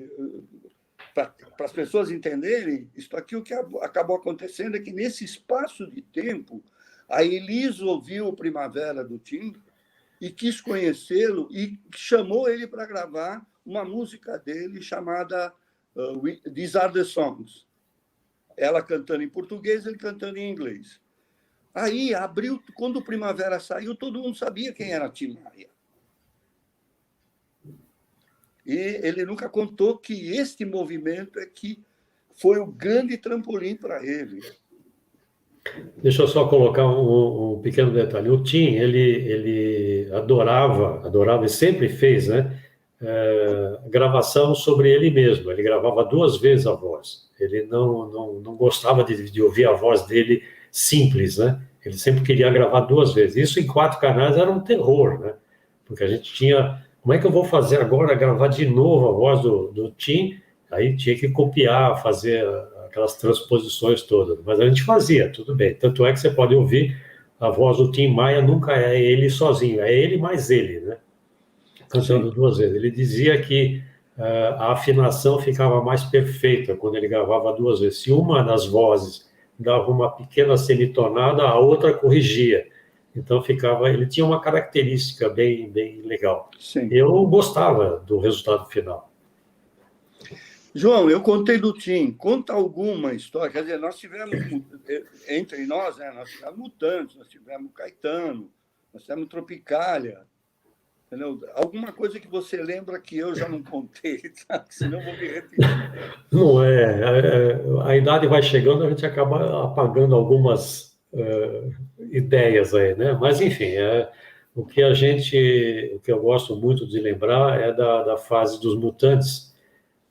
para as pessoas entenderem, isso aqui, o que acabou acontecendo é que nesse espaço de tempo, a Elis ouviu o Primavera do Tim e quis conhecê-lo e chamou ele para gravar uma música dele chamada These Are the Songs. Ela cantando em português, ele cantando em inglês. Aí abriu, quando o Primavera saiu, todo mundo sabia quem era Tim Maia. E ele nunca contou que este movimento é que foi o grande trampolim para ele. Deixa eu só colocar um pequeno detalhe. O Tim, ele adorava e sempre fez, né? Gravação sobre ele mesmo. Ele gravava 2 vezes a voz. Ele não gostava de ouvir a voz dele simples, né? Ele sempre queria gravar 2 vezes. Isso em 4 canais era um terror, né? Porque a gente tinha... Como é que eu vou fazer agora, gravar de novo a voz do Tim? Aí tinha que copiar, fazer aquelas transposições todas. Mas a gente fazia, tudo bem. Tanto é que você pode ouvir a voz do Tim Maia, nunca é ele sozinho, é ele mais ele, né? Cantando 2 vezes. Ele dizia que a afinação ficava mais perfeita quando ele gravava 2 vezes. Se uma das vozes dava uma pequena semitonada, a outra corrigia. Então ele tinha uma característica bem legal. Sim. Eu gostava do resultado final. João, eu contei do Tim. Conta alguma história. Quer dizer, nós tivemos, entre nós, né, nós tivemos Mutantes, nós tivemos Caetano, nós tivemos Tropicália. Entendeu? Alguma coisa que você lembra que eu já não contei, tá? Senão eu vou me repetir. Não é. A idade vai chegando, a gente acaba apagando algumas ideias aí, né? Mas, enfim, o que eu gosto muito de lembrar é da fase dos Mutantes.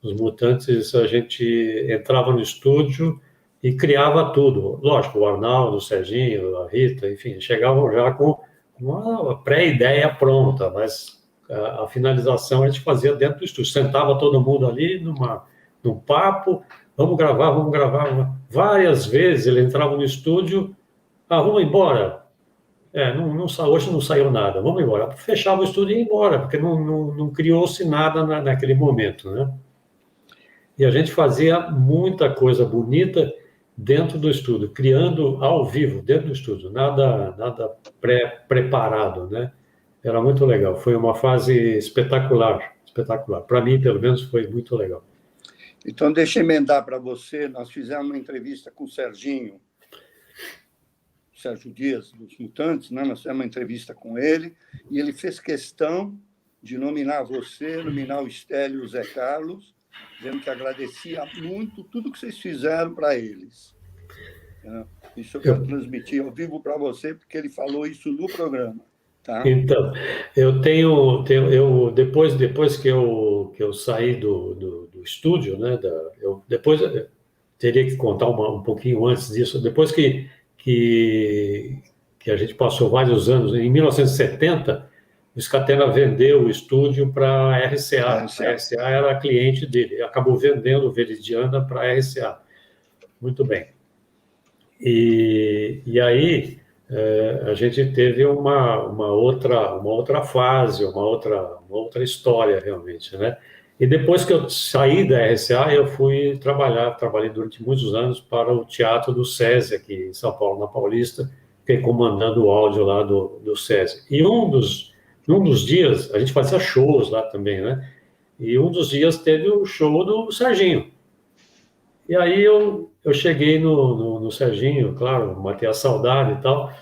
Os Mutantes, a gente entrava no estúdio e criava tudo. Lógico, o Arnaldo, o Serginho, a Rita, enfim, chegavam já com uma pré-ideia pronta, mas a finalização a gente fazia dentro do estúdio. Sentava todo mundo ali num papo, vamos gravar. Várias vezes ele entrava no estúdio, vamos embora. Hoje não saiu nada, vamos embora. Fechava o estúdio e ia embora, porque não criou-se nada naquele momento, né? E a gente fazia muita coisa bonita dentro do estúdio, criando ao vivo, dentro do estúdio, nada pré-preparado, né? Era muito legal, foi uma fase espetacular. Para mim, pelo menos, foi muito legal. Então, deixa eu emendar para você, nós fizemos uma entrevista com o Sérgio Dias, dos Mutantes, né? Nós fizemos uma entrevista com ele, e ele fez questão de nominar você, nominar o Stélio e o Zé Carlos, dizendo que agradecia muito tudo que vocês fizeram para eles. Isso eu quero transmitir ao vivo para você, porque ele falou isso no programa. Tá? Então, depois que eu saí do estúdio, né, depois eu teria que contar um pouquinho antes disso, depois que, que a gente passou vários anos, em 1970, o Scatena vendeu o estúdio para a RCA. A RCA era cliente dele, acabou vendendo o Veridiana para a RCA. Muito bem. E aí a gente teve uma outra fase, uma outra história realmente, né? E depois que eu saí da RCA, eu trabalhei durante muitos anos para o Teatro do SESI, aqui em São Paulo, na Paulista, fiquei comandando o áudio lá do SESI. E um dos dias, a gente fazia shows lá também, né? E um dos dias teve o show do Serginho. E aí eu cheguei no Serginho, claro, matei a saudade e tal,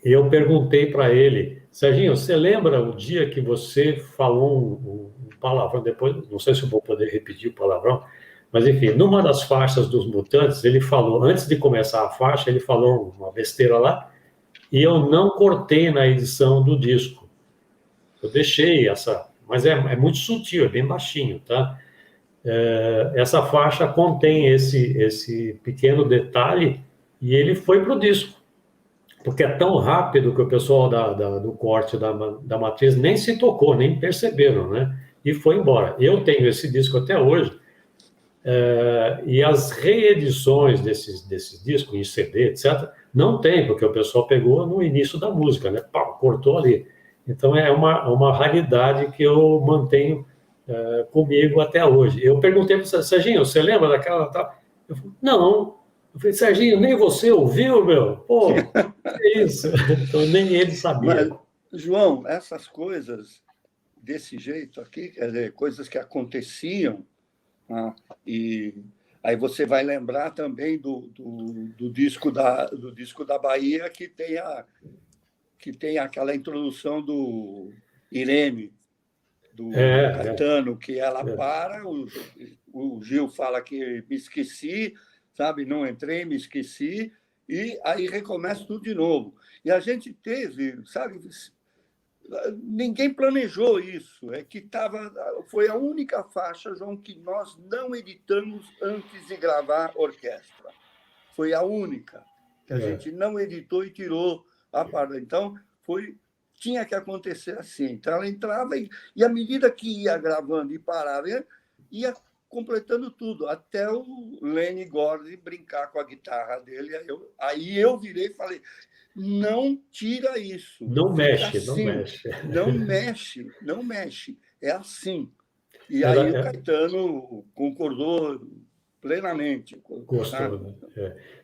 e eu perguntei para ele, Serginho, você lembra o dia que você falou um palavrão, depois, não sei se eu vou poder repetir o palavrão, mas enfim, numa das faixas dos Mutantes, ele falou, antes de começar a faixa, ele falou uma besteira lá, e eu não cortei na edição do disco. Eu deixei mas é muito sutil, é bem baixinho, tá? Essa faixa contém esse pequeno detalhe e ele foi para o disco, porque é tão rápido que o pessoal do corte da matriz nem se tocou, nem perceberam, né? E foi embora. Eu tenho esse disco até hoje, e as reedições desses discos em CD, etc., não tem, porque o pessoal pegou no início da música, né? Pau, cortou ali. Então é uma raridade que eu mantenho comigo até hoje. Eu perguntei para o Serginho, você lembra daquela tal? Eu falei, não. Eu falei, Serginho, nem você ouviu, meu? Pô, é isso. Então nem ele sabia. Mas, João, essas coisas desse jeito aqui, quer dizer, coisas que aconteciam, né? E aí você vai lembrar também do disco da Bahia que tem aquela introdução do Irene, do Caetano, que ela para, o Gil fala que me esqueci, sabe? Não entrei, me esqueci, e aí recomeça tudo de novo. E a gente teve, sabe? Ninguém planejou isso, foi a única faixa, João, que nós não editamos antes de gravar orquestra. Foi a única que a gente não editou e tirou a parte. Então, tinha que acontecer assim. Então, ela entrava e à medida que ia gravando e parava, ia completando tudo, até o Lenny Gordy brincar com a guitarra dele. Aí eu virei e falei, não tira isso. Não mexe, assim. não mexe. Não mexe. É assim. E aí o Caetano concordou plenamente. Gostou, né?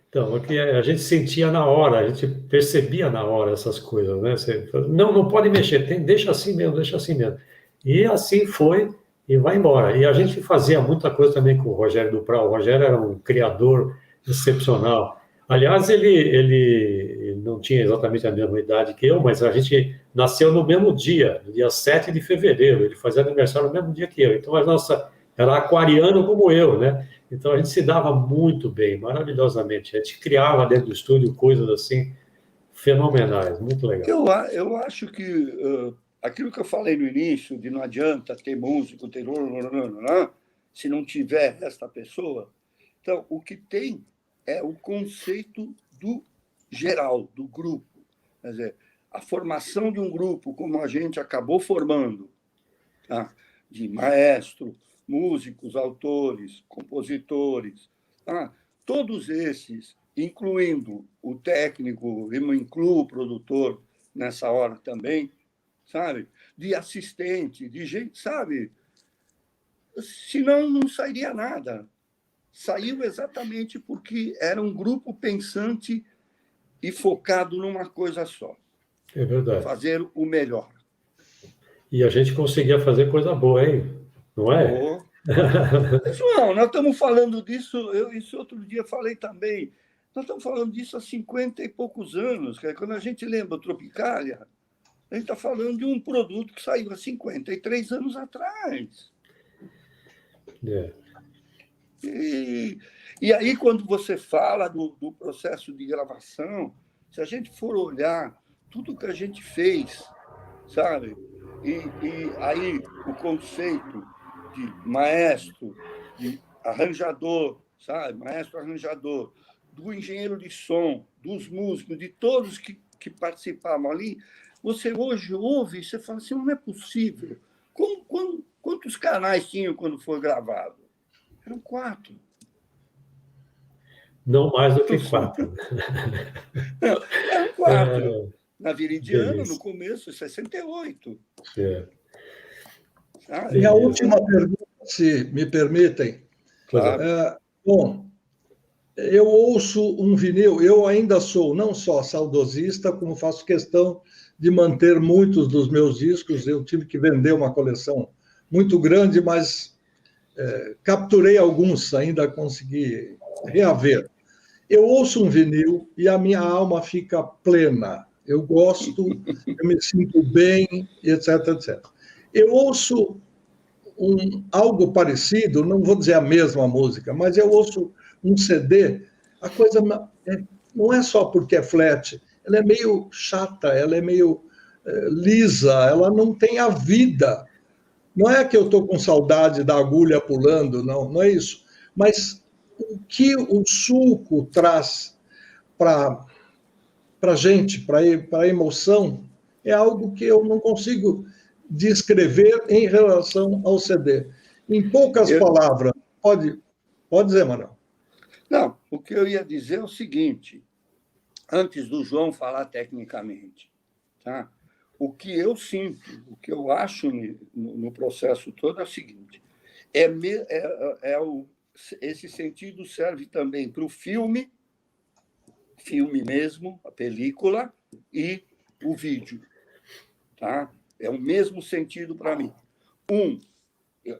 Então, o que a gente sentia na hora, a gente percebia na hora essas coisas, né? Você fala, não pode mexer, deixa assim mesmo, deixa assim mesmo. E assim foi, e vai embora. E a gente fazia muita coisa também com o Rogério Duprat. O Rogério era um criador excepcional. Aliás, ele não tinha exatamente a mesma idade que eu, mas a gente nasceu no mesmo dia, no dia 7 de fevereiro. Ele fazia aniversário no mesmo dia que eu. Então, era aquariano como eu, né? Então, a gente se dava muito bem, maravilhosamente. A gente criava dentro do estúdio coisas assim fenomenais, muito legal. Eu acho que aquilo que eu falei no início, de não adianta ter músico, se não tiver esta pessoa. Então, o que tem é o conceito do geral, do grupo. Quer dizer, a formação de um grupo, como a gente acabou formando, tá? De maestro, músicos, autores, compositores, tá? Todos esses, incluindo o técnico, eu incluo o produtor nessa hora também, sabe? De assistente, de gente, sabe? Senão não sairia nada. Saiu exatamente porque era um grupo pensante e focado numa coisa só. É verdade. Fazer o melhor. E a gente conseguia fazer coisa boa, hein? Não é? João, nós estamos falando disso, isso outro dia falei também. Nós estamos falando disso há 50 e poucos anos. Quando a gente lembra o Tropicália, a gente está falando de um produto que saiu há 53 anos atrás. E aí, quando você fala do processo de gravação, se a gente for olhar tudo que a gente fez, sabe? E aí o conceito de maestro, de arranjador, sabe? Maestro arranjador, do engenheiro de som, dos músicos, de todos que participavam ali, você hoje ouve e você fala assim, não é possível. Quantos canais tinham quando foi gravado? Eram 4. Não mais do que 4. Eram 4. Na Viridiana, Beleza. no começo, em 68. Certo. Sabe? E a última pergunta, se me permitem. Claro. Bom, eu ouço um vinil, eu ainda sou não só saudosista, como faço questão de manter muitos dos meus discos. Eu tive que vender uma coleção muito grande, mas capturei alguns, ainda consegui reaver. Eu ouço um vinil e a minha alma fica plena. Eu gosto, eu me sinto bem, etc, etc. Eu ouço algo parecido, não vou dizer a mesma música, mas eu ouço um CD, a coisa não é só porque é flat, ela é meio chata, ela é meio lisa, ela não tem a vida. Não é que eu estou com saudade da agulha pulando, não é isso. Mas o que o sulco traz para a gente, para a emoção, é algo que eu não consigo descrever em relação ao CD. Em poucas palavras, pode dizer, Manuel. Não, o que eu ia dizer é o seguinte, antes do João falar tecnicamente, tá? O que eu sinto, o que eu acho no processo todo é o seguinte, esse sentido serve também para o filme mesmo, a película, e o vídeo. Tá? É o mesmo sentido para mim.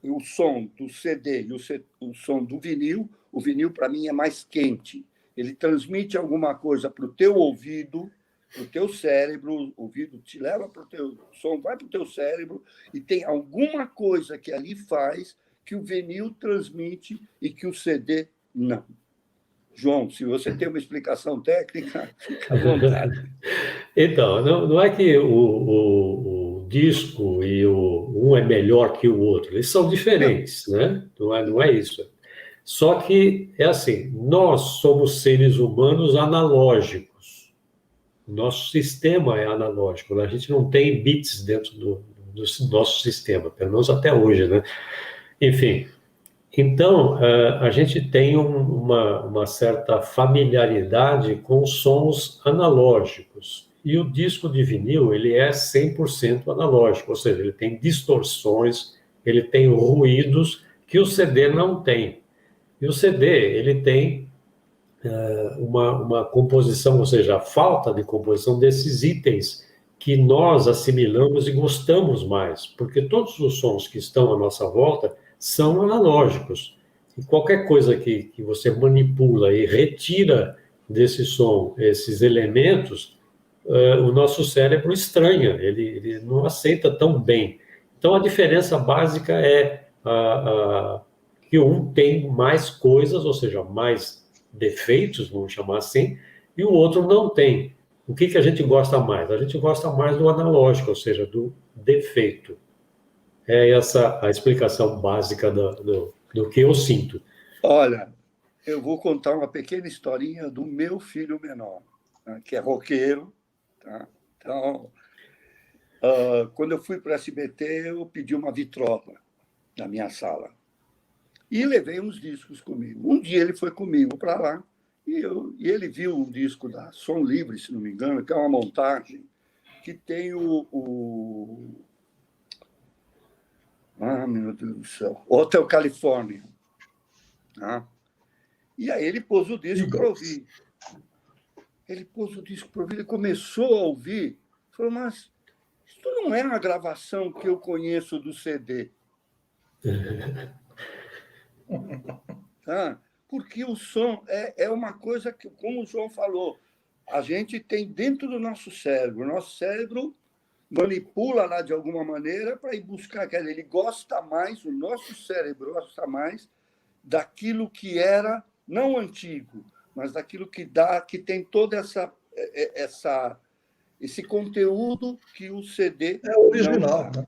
O som do CD e o som do vinil, o vinil, para mim, é mais quente. Ele transmite alguma coisa para o teu ouvido, para o teu cérebro, o ouvido te leva para o teu som, vai para o teu cérebro, e tem alguma coisa que ali faz que o vinil transmite e que o CD não. João, se você tem uma explicação técnica, fica à vontade. Então, não é que o disco e um é melhor que o outro, eles são diferentes, né? Não é isso. Só que é assim, nós somos seres humanos analógicos. O nosso sistema é analógico, a gente não tem bits dentro do nosso sistema, pelo menos até hoje, né? Enfim, então a gente tem uma certa familiaridade com sons analógicos. E o disco de vinil, ele é 100% analógico, ou seja, ele tem distorções, ele tem ruídos que o CD não tem. E o CD, ele tem uma composição, ou seja, a falta de composição desses itens que nós assimilamos e gostamos mais, porque todos os sons que estão à nossa volta são analógicos. E qualquer coisa que você manipula e retira desse som esses elementos, o nosso cérebro estranha, ele não aceita tão bem. Então, a diferença básica é que um tem mais coisas, ou seja, mais defeitos, vamos chamar assim, e o outro não tem. O que a gente gosta mais? A gente gosta mais do analógico, ou seja, do defeito. É essa a explicação básica do que eu sinto. Olha, eu vou contar uma pequena historinha do meu filho menor, né, que é roqueiro. Tá? Então, quando eu fui para o SBT, eu pedi uma vitrola na minha sala. E levei uns discos comigo. Um dia ele foi comigo para lá e ele viu um disco da Som Livre, se não me engano, que é uma montagem que tem meu Deus do céu, Hotel California. Tá? E aí ele pôs o disco para ouvir. Ele começou a ouvir, falou, mas isso não é uma gravação que eu conheço do CD. Tá? Porque o som é uma coisa que, como o João falou, a gente tem dentro do nosso cérebro. O nosso cérebro manipula lá de alguma maneira para ir buscar. Quer dizer, ele gosta mais, o nosso cérebro gosta mais daquilo que era, não antigo, mas daquilo que tem todo esse conteúdo que o CD é original, né?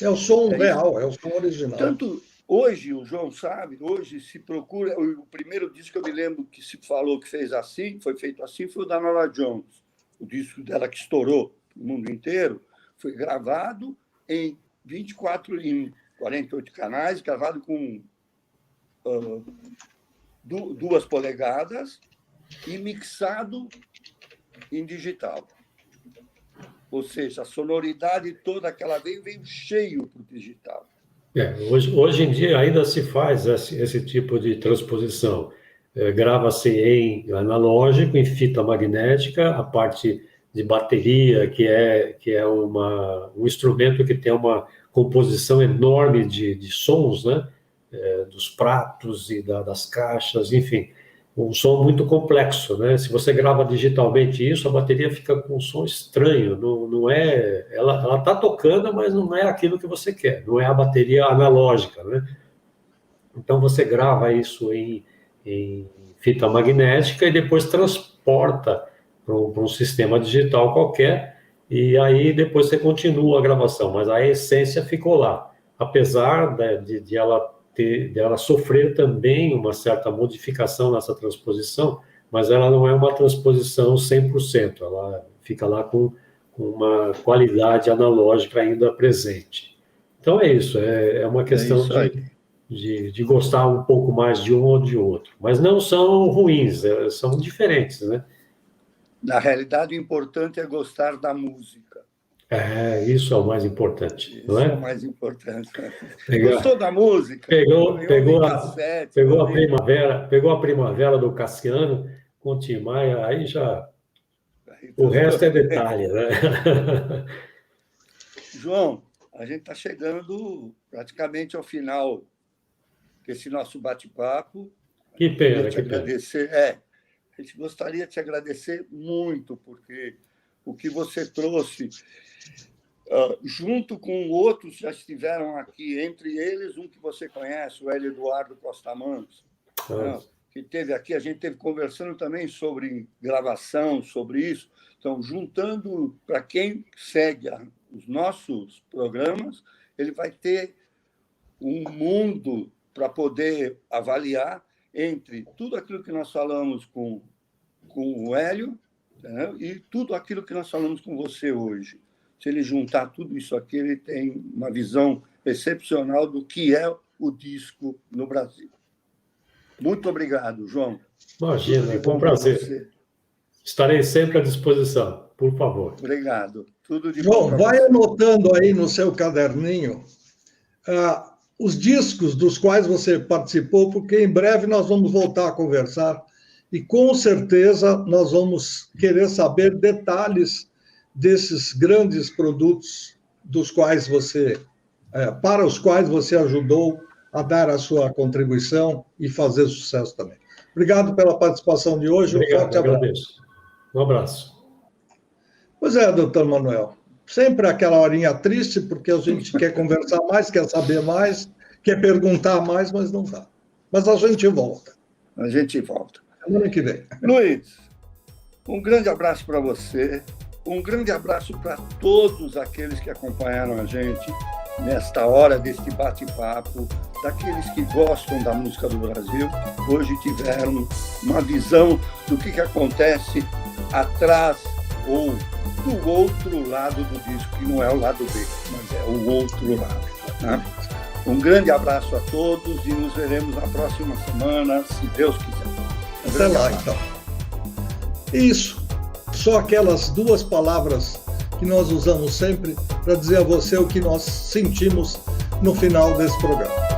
É o som real, é o som original. Tanto hoje, o João sabe, hoje se procura... O primeiro disco que eu me lembro que se falou que fez assim, foi feito assim, foi o da Norah Jones. O disco dela que estourou no mundo inteiro, foi gravado em 48 canais, gravado com 2 polegadas e mixado em digital. Ou seja, a sonoridade toda que ela veio cheio para o digital. Hoje em dia ainda se faz esse tipo de transposição. Grava-se em analógico, em fita magnética, a parte de bateria, que é um instrumento que tem uma composição enorme de sons, né? Dos pratos e das caixas, enfim. Um som muito complexo, né? Se você grava digitalmente isso, a bateria fica com um som estranho, não é... Ela está tocando, mas não é aquilo que você quer, não é a bateria analógica, né? Então, você grava isso em fita magnética e depois transporta para um sistema digital qualquer, e aí depois você continua a gravação, mas a essência ficou lá, apesar de ela sofrer também uma certa modificação nessa transposição, mas ela não é uma transposição 100%, ela fica lá com uma qualidade analógica ainda presente. Então é isso, é uma questão de gostar um pouco mais de um ou de outro, mas não são ruins, são diferentes, né? Na realidade, o importante é gostar da música. Isso é o mais importante, não é? Isso é o mais importante. Gostou da música? Pegou a primavera do Cassiano com Tim Maia, aí já... O resto é detalhe, né? João, a gente está chegando praticamente ao final desse nosso bate-papo. Que pena, agradecer. A gente gostaria de te agradecer muito, porque o que você trouxe, junto com outros que já estiveram aqui, entre eles um que você conhece, o Hélio Eduardo Costa Manos, que esteve aqui, a gente esteve conversando também sobre gravação, sobre isso. Então, juntando, para quem segue os nossos programas, ele vai ter um mundo para poder avaliar entre tudo aquilo que nós falamos com o Hélio, né, e tudo aquilo que nós falamos com você hoje. Se ele juntar tudo isso aqui, ele tem uma visão excepcional do que é o disco no Brasil. Muito obrigado, João. Imagina, é um prazer. Estarei sempre à disposição, por favor. Obrigado. Tudo de bom. João, vai anotando aí no seu caderninho os discos dos quais você participou, porque em breve nós vamos voltar a conversar e com certeza nós vamos querer saber detalhes desses grandes produtos dos quais para os quais você ajudou a dar a sua contribuição e fazer sucesso também. Obrigado pela participação de hoje. Obrigado, forte abraço. Agradeço. Um abraço. Pois é, doutor Manuel. Sempre aquela horinha triste, porque a gente quer conversar mais, quer saber mais, quer perguntar mais, mas não dá. Mas a gente volta. A gente volta. Semana que vem. Luiz, um grande abraço para você, um grande abraço para todos aqueles que acompanharam a gente nesta hora deste bate-papo, daqueles que gostam da música do Brasil, hoje tiveram uma visão do que acontece atrás ou do outro lado do disco, que não é o lado B, mas é o outro lado. Né? Um grande abraço a todos e nos veremos na próxima semana, se Deus quiser. Até lá, então. Isso. Só aquelas 2 palavras que nós usamos sempre para dizer a você o que nós sentimos no final desse programa.